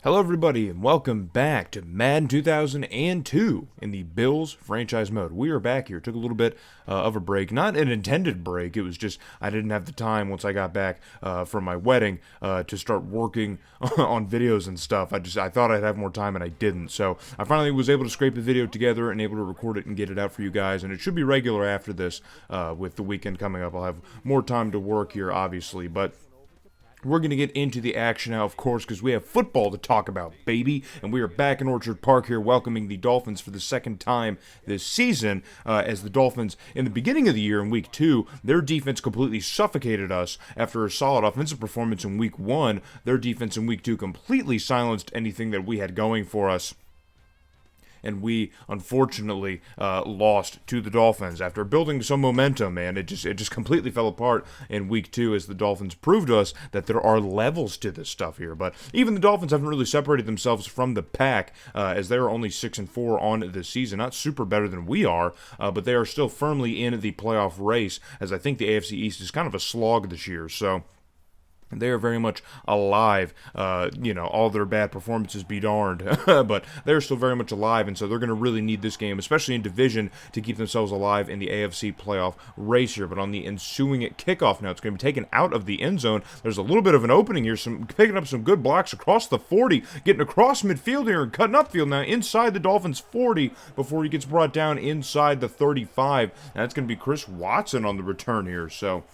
Hello, everybody, and welcome back to Madden 2002 in the Bills franchise mode. We are back here. Took a little bit of a break, not an intended break. It was just I didn't have the time once I got back from my wedding to start working on videos and stuff. I thought I'd have more time, and I didn't. So I finally was able to scrape a video together and able to record it and get it out for you guys. And it should be regular after this. With the weekend coming up, I'll have more time to work here, obviously, but we're going to get into the action now, of course, because we have football to talk about, baby. And we are back in Orchard Park here welcoming the Dolphins for the second time this season. As the Dolphins, in the beginning of the year in Week 2, their defense completely suffocated us after a solid offensive performance in Week 1. Their defense in Week 2 completely silenced anything that we had going for us. And we unfortunately lost to the Dolphins after building some momentum, man. It just completely fell apart in Week 2 as the Dolphins proved to us that there are levels to this stuff here. But even the Dolphins haven't really separated themselves from the pack as they are only 6-4 on this season. Not super better than we are, but they are still firmly in the playoff race, as I think the AFC East is kind of a slog this year. So they are very much alive. All their bad performances be darned. But they're still very much alive, and so they're going to really need this game, especially in division, to keep themselves alive in the AFC playoff race here. But on the ensuing kickoff now, it's going to be taken out of the end zone. There's a little bit of an opening here, picking up some good blocks across the 40, getting across midfield here and cutting upfield now inside the Dolphins' 40 before he gets brought down inside the 35. And that's going to be Chris Watson on the return here, so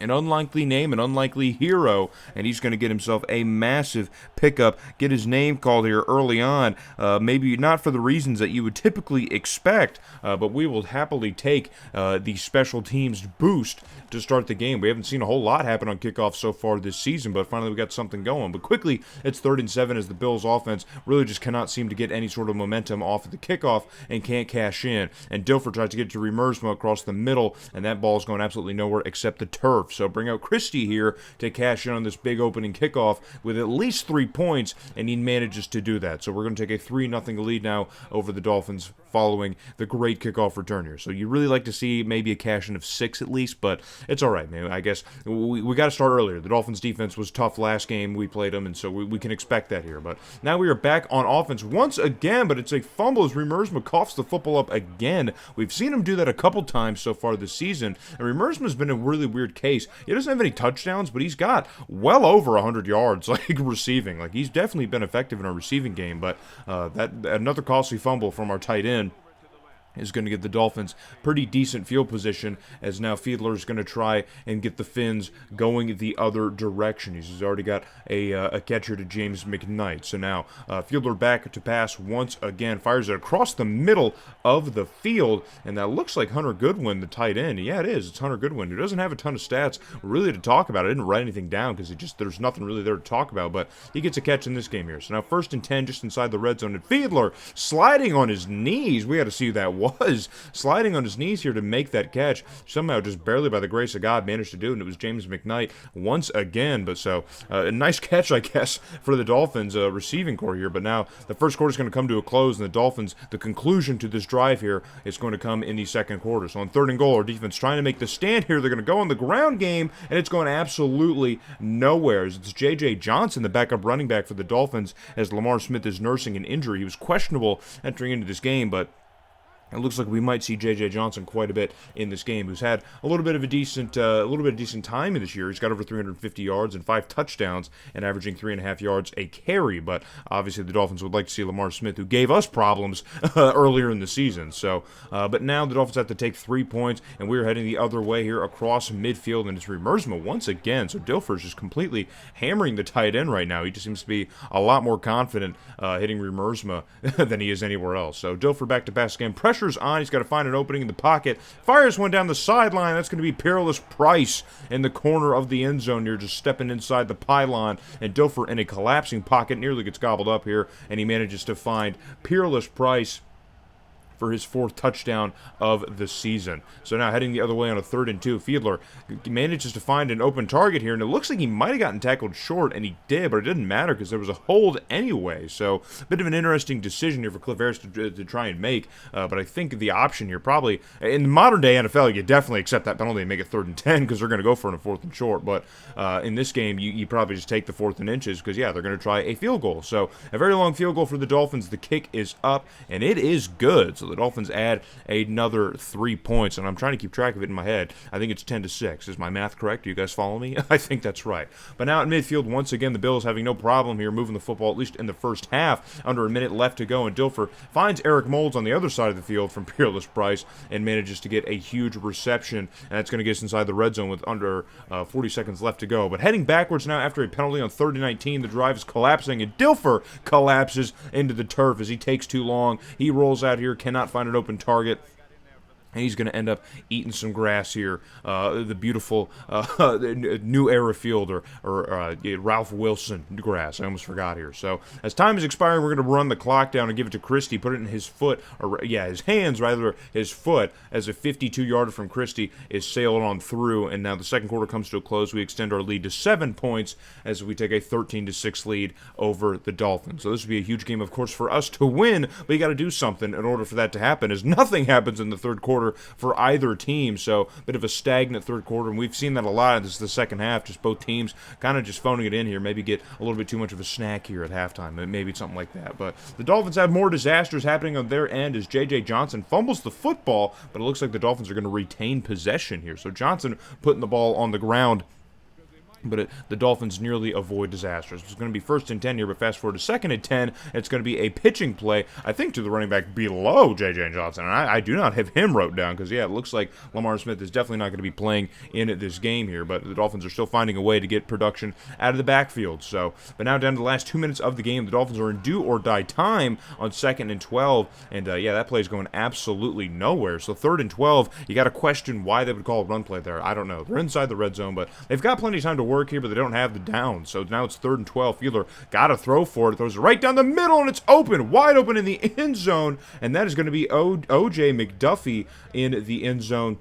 an unlikely name, an unlikely hero, and he's going to get himself a massive pickup, get his name called here early on, maybe not for the reasons that you would typically expect, but we will happily take the special teams boost to start the game. We haven't seen a whole lot happen on kickoff so far this season, but finally we got something going. But quickly, it's 3rd and 7 as the Bills offense really just cannot seem to get any sort of momentum off of the kickoff and can't cash in. And Dilfer tries to get it to Remersma across the middle, and that ball is going absolutely nowhere except the turf. So bring out Christie here to cash in on this big opening kickoff with at least 3 points, and he manages to do that. So we're going to take a 3-0 lead now over the Dolphins following the great kickoff return here. So you really like to see maybe a cash in of 6 at least, but it's all right, man. I guess we got to start earlier. The Dolphins defense was tough last game. We played them, and so we can expect that here. But now we are back on offense once again, but it's a fumble as Remersma coughs the football up again. We've seen him do that a couple times so far this season, and Remersma's been a really weird case. He doesn't have any touchdowns, but he's got well over 100 yards, receiving. He's definitely been effective in our receiving game, but that another costly fumble from our tight end is going to get the Dolphins pretty decent field position, as now Fiedler is going to try and get the Finns going the other direction. He's already got a catcher to James McKnight. So now Fiedler back to pass once again, fires it across the middle of the field, and that looks like Hunter Goodwin, the tight end. Yeah, it is. It's Hunter Goodwin, who doesn't have a ton of stats really to talk about. I didn't write anything down because there's nothing really there to talk about, but he gets a catch in this game here. So now 1st and 10 just inside the red zone, and Fiedler sliding on his knees. We got to see who that was sliding on his knees here to make that catch. Somehow, just barely by the grace of God, managed to do it, and it was James McKnight once again. But so, a nice catch, I guess, for the Dolphins receiving core here. But now, the first quarter is going to come to a close, and the Dolphins, the conclusion to this drive here is going to come in the second quarter. So on 3rd and goal, our defense trying to make the stand here. They're going to go on the ground game, and it's going absolutely nowhere. It's J.J. Johnson, the backup running back for the Dolphins, as Lamar Smith is nursing an injury. He was questionable entering into this game, but it looks like we might see J.J. Johnson quite a bit in this game, who's had a little bit of decent time in this year. He's got over 350 yards and 5 touchdowns and averaging 3.5 yards a carry. But obviously the Dolphins would like to see Lamar Smith, who gave us problems earlier in the season. So, but now the Dolphins have to take 3 points, and we're heading the other way here across midfield, and it's Remersma once again. So Dilfer's just completely hammering the tight end right now. He just seems to be a lot more confident hitting Remersma than he is anywhere else. So Dilfer back to pass again. Pressure on. He's got to find an opening in the pocket. Fires one down the sideline. That's going to be Peerless Price in the corner of the end zone here, just stepping inside the pylon. And Dilfer in a collapsing pocket nearly gets gobbled up here, and he manages to find Peerless Price for his 4th touchdown of the season. So now heading the other way on a 3rd and 2, Fiedler manages to find an open target here, and it looks like he might have gotten tackled short, and he did, but it didn't matter because there was a hold anyway. So a bit of an interesting decision here for Cliff Harris to try and make, but I think the option here probably, in modern day NFL, you definitely accept that penalty and make it 3rd and 10 because they're going to go for it on a 4th and short, but in this game, you probably just take the 4th and inches because, yeah, they're going to try a field goal. So a very long field goal for the Dolphins. The kick is up, and it is good. So the Dolphins add another 3 points, and I'm trying to keep track of it in my head. I think it's 10-6. Is my math correct? Do you guys follow me? I think that's right. But now at midfield, once again, the Bills having no problem here moving the football, at least in the first half, under a minute left to go, and Dilfer finds Eric Moulds on the other side of the field from Peerless Price and manages to get a huge reception, and that's going to get us inside the red zone with under 40 seconds left to go. But heading backwards now after a penalty on 3rd and 19, the drive is collapsing, and Dilfer collapses into the turf as he takes too long. He rolls out here, cannot find an open target. And he's going to end up eating some grass here. The beautiful New Era field or Ralph Wilson grass. I almost forgot here. So as time is expiring, we're going to run the clock down and give it to Christie. Put it in his foot, his hands rather, his foot, as a 52-yarder from Christie is sailed on through. And now the second quarter comes to a close. We extend our lead to 7 points as we take a 13-6 lead over the Dolphins. So this would be a huge game, of course, for us to win. But you got to do something in order for that to happen, as nothing happens in the third quarter for either team. So a bit of a stagnant third quarter, and we've seen that a lot. This is the second half, just both teams kind of just phoning it in here, maybe get a little bit too much of a snack here at halftime, maybe something like that. But the Dolphins have more disasters happening on their end as J.J. Johnson fumbles the football, but it looks like the Dolphins are going to retain possession here. So Johnson putting the ball on the ground, but the Dolphins nearly avoid disasters. It's going to be 1st and 10 here, but fast forward to 2nd and 10, it's going to be a pitching play, I think, to the running back below J.J. Johnson. And I do not have him wrote down because, yeah, it looks like Lamar Smith is definitely not going to be playing in this game here, but the Dolphins are still finding a way to get production out of the backfield. So, but now down to the last 2 minutes of the game, the Dolphins are in do-or-die time on 2nd and 12, and, that play is going absolutely nowhere. So 3rd and 12, you got to question why they would call a run play there. I don't know. They're inside the red zone, but they've got plenty of time to work here, but they don't have the down. So now it's 3rd and 12. Fiedler got to throw for it. Throws it right down the middle, and it's open, wide open in the end zone. And that is going to be O.J. McDuffie in the end zone,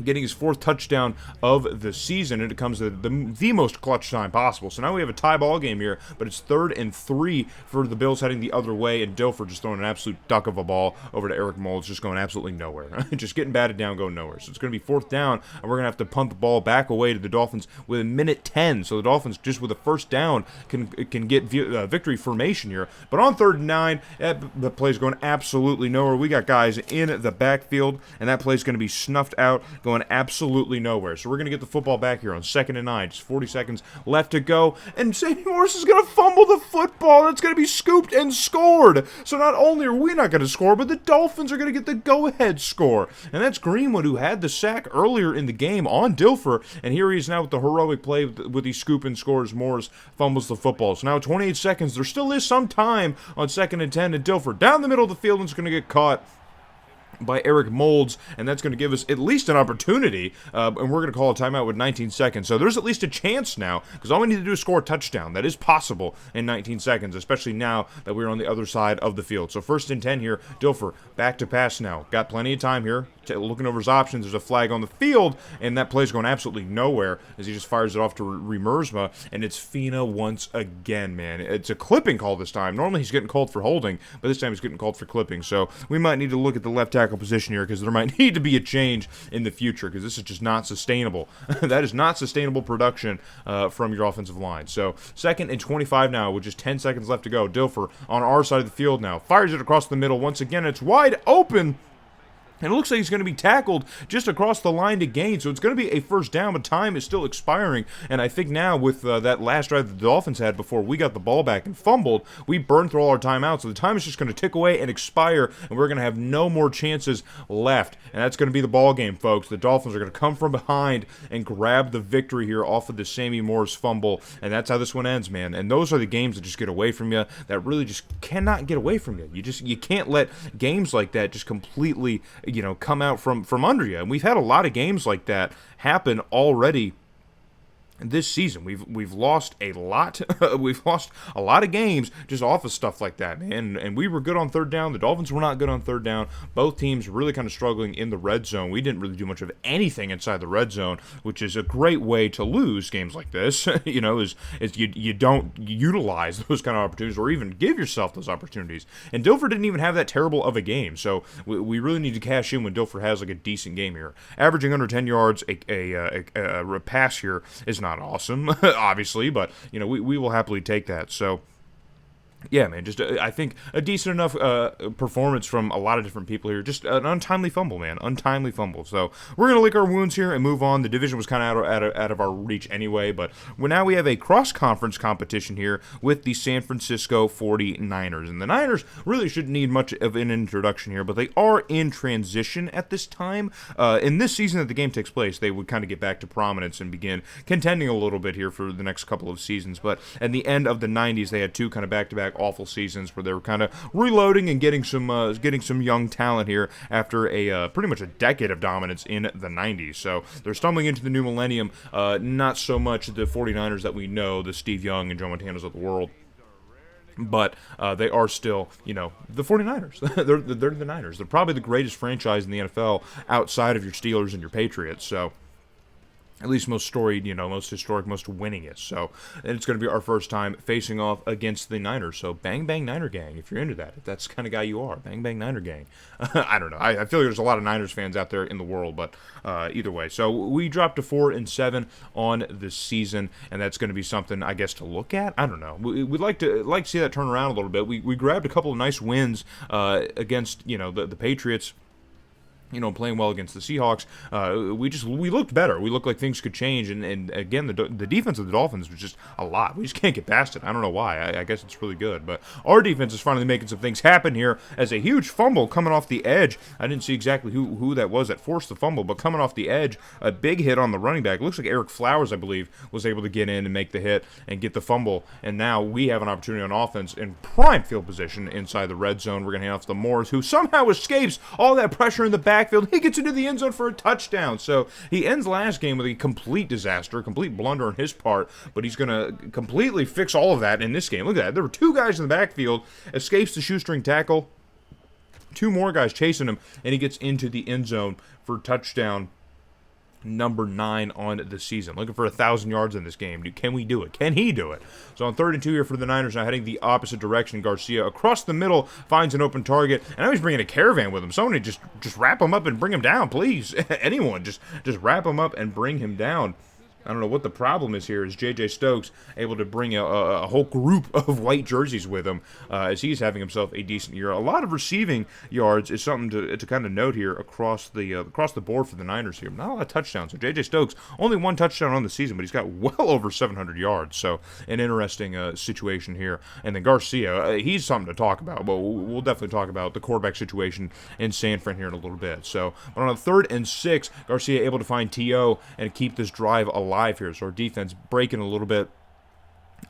getting his 4th touchdown of the season, and it comes at the most clutch time possible. So now we have a tie ball game here, but it's 3rd and 3 for the Bills heading the other way, and Dilfer just throwing an absolute duck of a ball over to Eric Moulds, just going absolutely nowhere. Just getting batted down, going nowhere. So it's going to be 4th down, and we're going to have to punt the ball back away to the Dolphins with a minute 10. So the Dolphins, just with a 1st down, can get victory formation here. But on 3rd and 9, the play's going absolutely nowhere. We got guys in the backfield, and that play's going to be snuffed out, going absolutely nowhere. So we're going to get the football back here on 2nd and 9. Just 40 seconds left to go. And Sammy Morris is going to fumble the football. It's going to be scooped and scored. So not only are we not going to score, but the Dolphins are going to get the go-ahead score. And that's Greenwood, who had the sack earlier in the game on Dilfer. And here he is now with the heroic play with the scoop and scores. Morris fumbles the football. So now 28 seconds. There still is some time on 2nd and 10. And Dilfer down the middle of the field and is going to get caught by Eric Moulds, and that's going to give us at least an opportunity, and we're going to call a timeout with 19 seconds. So there's at least a chance now, because all we need to do is score a touchdown. That is possible in 19 seconds, especially now that we're on the other side of the field. So 1st and 10 here, Dilfer back to pass now. Got plenty of time here. Looking over his options, there's a flag on the field, and that play's going absolutely nowhere as he just fires it off to Remersma, and it's Fina once again, man. It's a clipping call this time. Normally he's getting called for holding, but this time he's getting called for clipping. So we might need to look at the left tackle position here, because there might need to be a change in the future, because this is just not sustainable. That is not sustainable production from your offensive line. So 2nd and 25 now with just 10 seconds left to go. Dilfer on our side of the field now. Fires it across the middle. Once again, it's wide open. And it looks like he's going to be tackled just across the line to gain. So it's going to be a 1st down, but time is still expiring. And I think now with that last drive that the Dolphins had before we got the ball back and fumbled, we burned through all our timeouts. So the time is just going to tick away and expire, and we're going to have no more chances left. And that's going to be the ball game, folks. The Dolphins are going to come from behind and grab the victory here off of the Sammy Morris fumble. And that's how this one ends, man. And those are the games that just get away from you, that really just cannot get away from you. You can't let games like that just completely come out from under you. And we've had a lot of games like that happen already this season. We've lost a lot. We've lost a lot of games just off of stuff like that, man. And we were good on third down. The Dolphins were not good on third down. Both teams really kind of struggling in the red zone. We didn't really do much of anything inside the red zone, which is a great way to lose games like this. Is you don't utilize those kind of opportunities or even give yourself those opportunities. And Dilfer didn't even have that terrible of a game. So we really need to cash in when Dilfer has like a decent game here. Averaging under 10 yards a pass here is not awesome, obviously, but we will happily take that. So yeah, man, just I think a decent enough performance from a lot of different people here. Just an untimely fumble, man, untimely fumble. So we're gonna lick our wounds here and move on. The division was kind of out of our reach anyway, but now we have a cross-conference competition here with the San Francisco 49ers, and the Niners really shouldn't need much of an introduction here, but they are in transition at this time. In this season that the game takes place, they would kind of get back to prominence and begin contending a little bit here for the next couple of seasons. But at the end of the 90s, they had two kind of back-to-back awful seasons where they were kind of reloading and getting some young talent here after a pretty much a decade of dominance in the 90s. So they're stumbling into the new millennium. Not so much the 49ers that we know, the Steve Young and Joe Montanas of the world, but they are still, the 49ers. they're the Niners. They're probably the greatest franchise in the NFL outside of your Steelers and your Patriots. So at least most storied, most historic, most winningest. So, and it's going to be our first time facing off against the Niners. So, bang, bang, Niner gang, if you're into that. If that's the kind of guy you are. Bang, bang, Niner gang. I don't know. I feel like there's a lot of Niners fans out there in the world, but either way. So, we dropped to 4-7 on the season, and that's going to be something, I guess, to look at. I don't know. We'd like to see that turn around a little bit. We grabbed a couple of nice wins against, the Patriots. Playing well against the Seahawks, we looked better. We looked like things could change, and again, the defense of the Dolphins was just a lot. We just can't get past it. I don't know why. I guess it's really good, but our defense is finally making some things happen here as a huge fumble coming off the edge. I didn't see exactly who that was that forced the fumble, but coming off the edge, a big hit on the running back. It looks like Eric Flowers, I believe, was able to get in and make the hit and get the fumble, and now we have an opportunity on offense in prime field position inside the red zone. We're going to hand off to Morris, who somehow escapes all that pressure in the backfield. He gets into the end zone for a touchdown. So he ends last game with a complete disaster, a complete blunder on his part, but he's going to completely fix all of that in this game. Look at that. There were two guys in the backfield, escapes the shoestring tackle, two more guys chasing him, and he gets into the end zone for touchdown number 9 on the season. Looking for 1,000 yards in this game. Can we do it? Can he do it? So on 3rd and 2 here for the Niners, now heading the opposite direction. Garcia across the middle finds an open target, and now he's bringing a caravan with him. Somebody just wrap him up and bring him down, please. Anyone, just wrap him up and bring him down. I don't know what the problem is here. Is J.J. Stokes able to bring a whole group of white jerseys with him as he's having himself a decent year. A lot of receiving yards is something to kind of note here across the board for the Niners here. Not a lot of touchdowns. So J.J. Stokes, only one touchdown on the season, but he's got well over 700 yards. So an interesting situation here. And then Garcia, he's something to talk about. But we'll definitely talk about the quarterback situation in San Fran here in a little bit. So but on a 3rd and 6, Garcia able to find T.O. and keep this drive alive here. So our defense breaking a little bit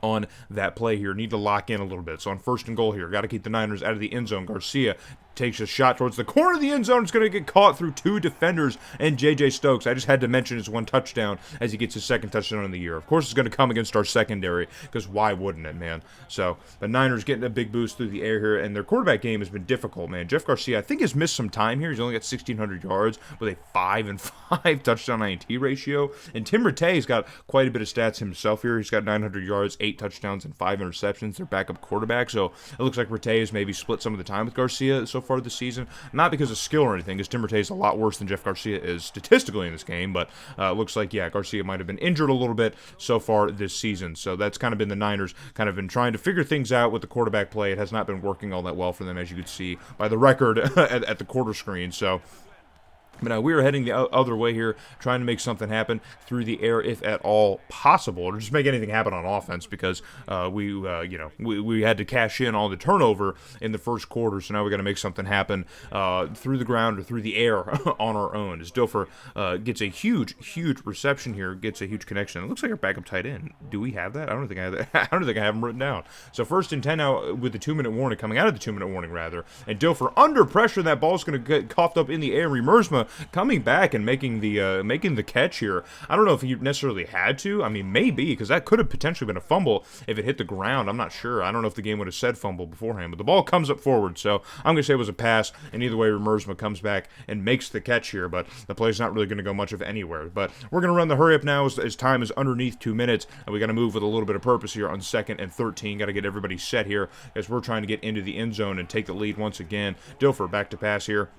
on that play here. Need to lock in a little bit. So on 1st and goal here, got to keep the Niners out of the end zone. Garcia takes a shot towards the corner of the end zone. It's going to get caught through 2 defenders and J.J. Stokes. I just had to mention his 1 touchdown as he gets his 2nd touchdown in the year. Of course, it's going to come against our secondary because why wouldn't it, man? So the Niners getting a big boost through the air here, and their quarterback game has been difficult, man. Jeff Garcia, I think, has missed some time here. He's only got 1,600 yards with a 5-5 touchdown INT ratio. And Tim Rattay's got quite a bit of stats himself here. He's got 900 yards, 8 touchdowns, and 5 interceptions. Their backup quarterback. So it looks like Rattay has maybe split some of the time with Garcia so far this season. Not because of skill or anything, because Tim Rattay is a lot worse than Jeff Garcia is statistically in this game, but looks like, yeah, Garcia might have been injured a little bit so far this season. So that's kind of been the Niners kind of been trying to figure things out with the quarterback play. It has not been working all that well for them, as you could see by the record at the quarter screen. So but we are heading the other way here, trying to make something happen through the air, if at all possible, or just make anything happen on offense, because we had to cash in all the turnover in the first quarter, so now we got to make something happen through the ground or through the air on our own. As Dilfer gets a huge reception here, gets a huge connection. It looks like our backup tight end. Do we have that? I don't think I have that. I don't think I have him written down. So 1st and 10 now with the 2-minute warning, coming out of the 2-minute warning rather, and Dilfer under pressure. That ball's going to get coughed up in the air. Remersma Remersma coming back and making the catch here. I don't know if he necessarily had to. I mean, maybe, because that could have potentially been a fumble if it hit the ground. I'm not sure. I don't know if the game would have said fumble beforehand, but the ball comes up forward, so I'm going to say it was a pass, and either way, Remersma comes back and makes the catch here, but the play's not really going to go much of anywhere. But we're going to run the hurry up now as time is underneath 2 minutes, and we got to move with a little bit of purpose here on 2nd and 13. Got to get everybody set here as we're trying to get into the end zone and take the lead once again. Dilfer back to pass here.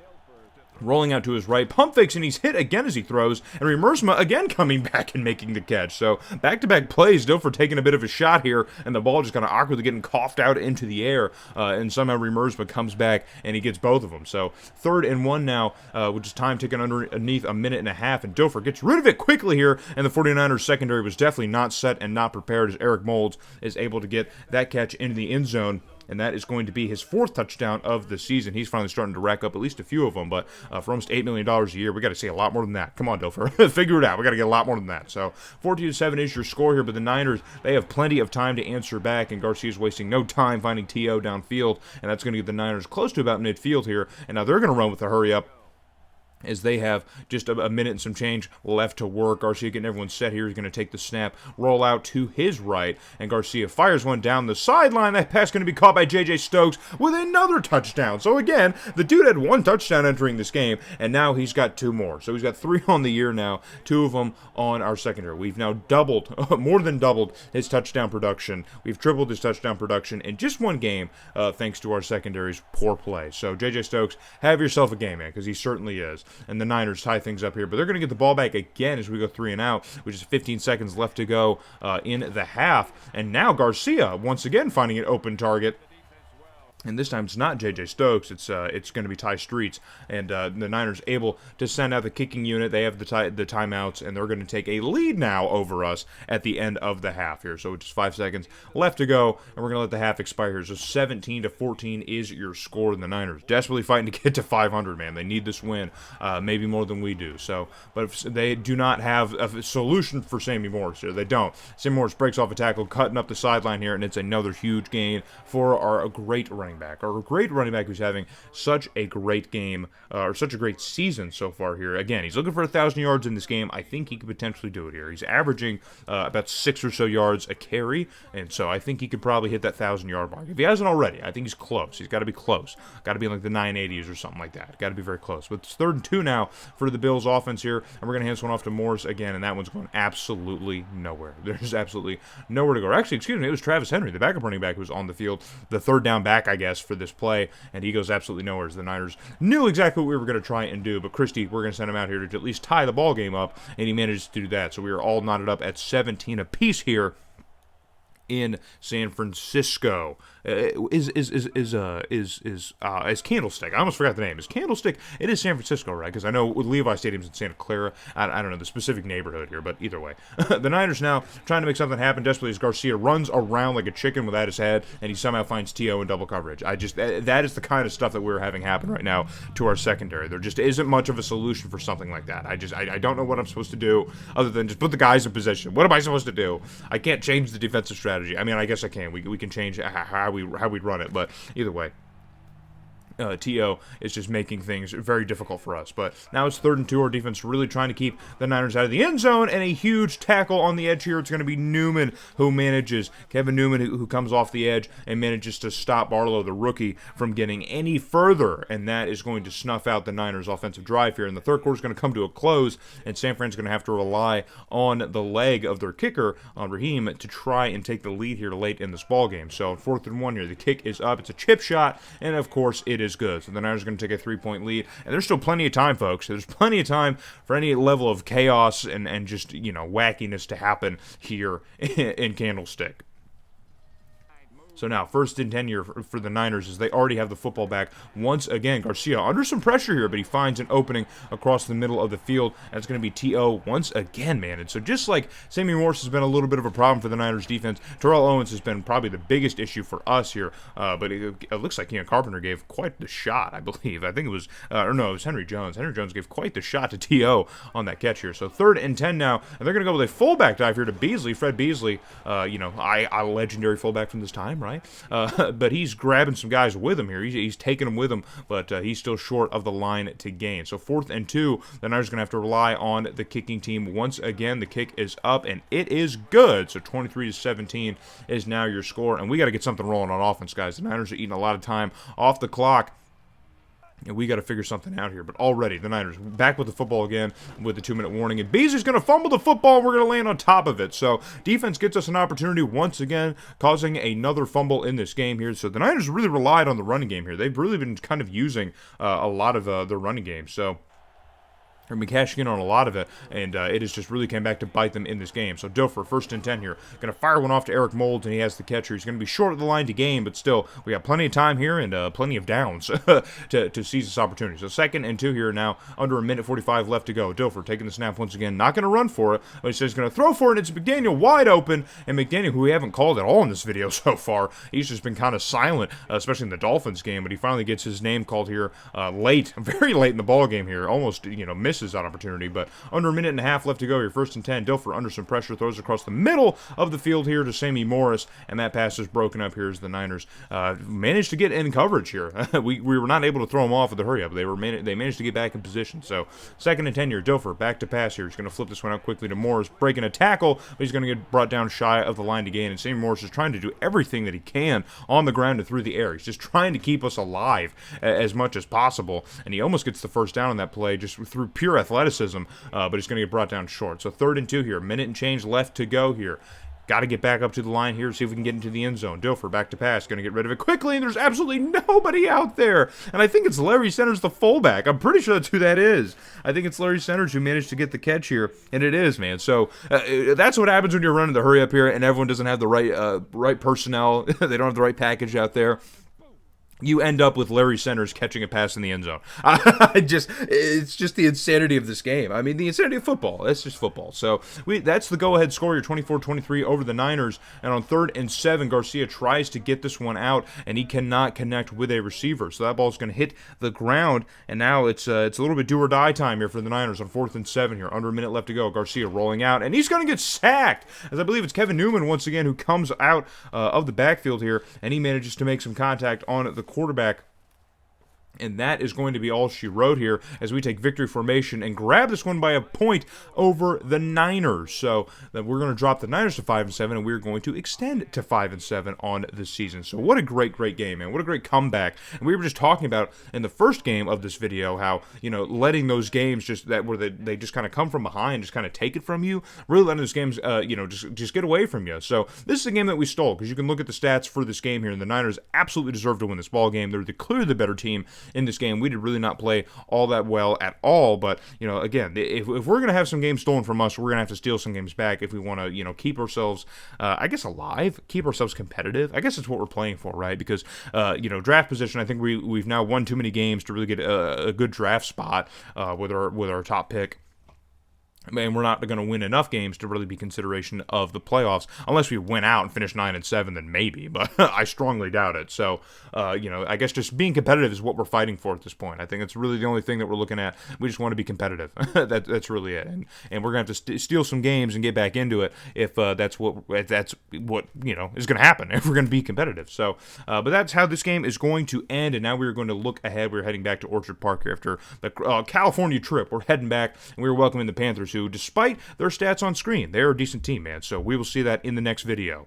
Rolling out to his right, pump fakes, and he's hit again as he throws, and Remersma again coming back and making the catch. So back-to-back plays, Dilfer taking a bit of a shot here, and the ball just kind of awkwardly getting coughed out into the air, and somehow Remersma comes back, and he gets both of them. So 3rd and 1 now, which is time ticking underneath a minute and a half, and Dilfer gets rid of it quickly here, and the 49ers secondary was definitely not set and not prepared as Eric Moulds is able to get that catch into the end zone. And that is going to be his 4th touchdown of the season. He's finally starting to rack up at least a few of them, but for almost $8 million a year, we got to see a lot more than that. Come on, Dilfer. Figure it out. We got to get a lot more than that. So 14-7 is your score here, but the Niners, they have plenty of time to answer back, and Garcia's wasting no time finding T.O. downfield, and that's going to get the Niners close to about midfield here, and now they're going to run with a hurry up, as they have just a minute and some change left to work. Garcia getting everyone set here. He's going to take the snap, roll out to his right, and Garcia fires one down the sideline. That pass going to be caught by J.J. Stokes with another touchdown. So again, the dude had 1 touchdown entering this game, and now he's got 2 more. So he's got 3 on the year now, 2 of them on our secondary. We've now doubled, more than doubled his touchdown production. We've tripled his touchdown production in just 1 game, thanks to our secondary's poor play. So J.J. Stokes, have yourself a game, man, because he certainly is. And the Niners tie things up here, but they're going to get the ball back again as we go 3 and out, which is 15 seconds left to go in the half. And now Garcia once again finding an open target. And this time it's not J.J. Stokes, it's going to be Ty Streets, and the Niners able to send out the kicking unit. They have the timeouts, and they're going to take a lead now over us at the end of the half here. So just 5 seconds left to go, and we're going to let the half expire here. So 17-14 is your score, and the Niners desperately fighting to get to 500, man. They need this win, maybe more than we do. So, but if they do not have a solution for Sammy Morris here. They don't. Sammy Morris breaks off a tackle, cutting up the sideline here, and it's another huge gain for our great running back, or a great running back who's having such a great game, or such a great season so far here. Again, he's looking for 1,000 yards in this game. I think he could potentially do it here. He's averaging about 6 or so yards a carry, and so I think he could probably hit that 1,000-yard mark. If he hasn't already, I think he's close. He's got to be close. Got to be in like the 980s or something like that. Got to be very close. But it's 3rd and 2 now for the Bills offense here, and we're going to hand this one off to Morris again, and that one's going absolutely nowhere. There's absolutely nowhere to go. Or actually, excuse me, it was Travis Henry, the backup running back, who was on the field, the 3rd down back, I guess, for this play, and he goes absolutely nowhere, as the Niners knew exactly what we were going to try and do. But Christie, we're going to send him out here to at least tie the ball game up, and he manages to do that. So we are all knotted up at 17 apiece here in San Francisco. Is Candlestick. I almost forgot the name. Is Candlestick? It is San Francisco, right? Because I know Levi Stadium's in Santa Clara. I don't know the specific neighborhood here, but either way. The Niners now trying to make something happen desperately as Garcia runs around like a chicken without his head, and he somehow finds T.O. in double coverage. That is the kind of stuff that we're having happen right now to our secondary. There just isn't much of a solution for something like that. I don't know what I'm supposed to do other than just put the guys in position. What am I supposed to do? I can't change the defensive strategy. I mean, I guess I can. We can change how we'd run it, but either way, T.O. is just making things very difficult for us. But now it's 3rd and 2. Our defense really trying to keep the Niners out of the end zone, and a huge tackle on the edge here. It's going to be Newman Kevin Newman, who comes off the edge and manages to stop Barlow, the rookie, from getting any further, and that is going to snuff out the Niners' offensive drive here. And the third quarter is going to come to a close, and San Fran's going to have to rely on the leg of their kicker, Raheem, to try and take the lead here late in this ball game. So 4th and 1 here, the kick is up. It's a chip shot, and of course it is good. So the Niners are going to take a 3-point lead, and there's still plenty of time, folks. There's plenty of time for any level of chaos and just, wackiness to happen here in Candlestick. So now, 1st and 10 here for the Niners, as they already have the football back. Once again, Garcia under some pressure here, but he finds an opening across the middle of the field, and it's going to be T.O. once again, man. And so just like Sammy Morris has been a little bit of a problem for the Niners defense, Terrell Owens has been probably the biggest issue for us here, but it looks like Keon Carpenter gave quite the shot, I believe. I think it was, it was Henry Jones. Henry Jones gave quite the shot to T.O. on that catch here. So 3rd and 10 now, and they're going to go with a fullback dive here to Beasley, Fred Beasley, a legendary fullback from this time, name, right? But he's grabbing some guys with him here. He's taking them with him, but he's still short of the line to gain. So 4th and 2, the Niners are going to have to rely on the kicking team once again. The kick is up, and it is good. So 23-17 is now your score, and we got to get something rolling on offense, guys. The Niners are eating a lot of time off the clock. And we got to figure something out here. But already, the Niners back with the football again with the 2-minute warning. And Beasley's going to fumble the football, and we're going to land on top of it. So defense gets us an opportunity once again, causing another fumble in this game here. So the Niners really relied on the running game here. They've really been kind of using a lot of their running game. So they've been cashing in on a lot of it, and it has just really came back to bite them in this game. So Dilfer, 1st and 10 here. Going to fire one off to Eric Moulds, and he has the catcher. He's going to be short of the line to gain, but still, we got plenty of time here and plenty of downs to seize this opportunity. So 2nd and 2 here now, under a minute 45 left to go. Dilfer taking the snap once again, not going to run for it, but he says he's going to throw for it, and it's McDaniel wide open, and McDaniel, who we haven't called at all in this video so far, he's just been kind of silent, especially in the Dolphins game, but he finally gets his name called here late, very late in the ball game here, almost, misses that opportunity, but under a minute and a half left to go here. 1st and 10. Dilfer under some pressure, throws across the middle of the field here to Sammy Morris, and that pass is broken up here as the Niners managed to get in coverage here. we were not able to throw them off with the hurry up. They managed to get back in position. So 2nd and 10 here. Dilfer back to pass here. He's going to flip this one out quickly to Morris, breaking a tackle, but he's going to get brought down shy of the line to gain. And Sammy Morris is trying to do everything that he can on the ground and through the air. He's just trying to keep us alive as much as possible, and he almost gets the first down on that play just through pure athleticism. But he's going to get brought down short. So 3rd and 2 here. Minute and change left to go here. Got to get back up to the line here, see if we can get into the end zone. Dilfer back to pass. Going to get rid of it quickly, and there's absolutely nobody out there. And I think it's Larry Centers, the fullback. I'm pretty sure that's who that is. I think it's Larry Centers who managed to get the catch here, and it is, man. So that's what happens when you're running the hurry up here, and everyone doesn't have the right personnel. They don't have the right package out there. You end up with Larry Centers catching a pass in the end zone. It's just the insanity of this game. I mean, the insanity of football. That's just football. So that's the go-ahead score here, 24-23 over the Niners. And on 3rd and 7, Garcia tries to get this one out, and he cannot connect with a receiver. So that ball's going to hit the ground, and now it's a little bit do-or-die time here for the Niners on 4th and 7 here. Under a minute left to go. Garcia rolling out, and he's going to get sacked, as I believe it's Kevin Newman once again who comes out of the backfield here, and he manages to make some contact on the quarterback. And that is going to be all she wrote here as we take victory formation and grab this one by a point over the Niners. So that we're going to drop the Niners to 5-7, and we're going to extend to 5-7 on this season. So what a great game, man. What a great comeback. And we were just talking about in the first game of this video how, letting those games just that where they just kind of come from behind, just kind of take it from you, really letting those games, just get away from you. So this is a game that we stole, because you can look at the stats for this game here, and the Niners absolutely deserve to win this ball game. They're clearly the better team in this game. We did really not play all that well at all, but again, if we're going to have some games stolen from us, we're going to have to steal some games back if we want to keep ourselves alive, keep ourselves competitive. I guess it's what we're playing for, right? Because draft position, I think we've now won too many games to really get a good draft spot with our top pick. And we're not going to win enough games to really be consideration of the playoffs, unless we win out and finish 9-7, then maybe, but I strongly doubt it. So, I guess just being competitive is what we're fighting for at this point. I think it's really the only thing that we're looking at. We just want to be competitive. That's really it. And we're going to have to steal some games and get back into it if that's what is going to happen if we're going to be competitive. So, but that's how this game is going to end. And now we're going to look ahead. We're heading back to Orchard Park here after the California trip. We're heading back, and we're welcoming the Panthers, who, despite their stats on screen, they're a decent team, man. So we will see that in the next video.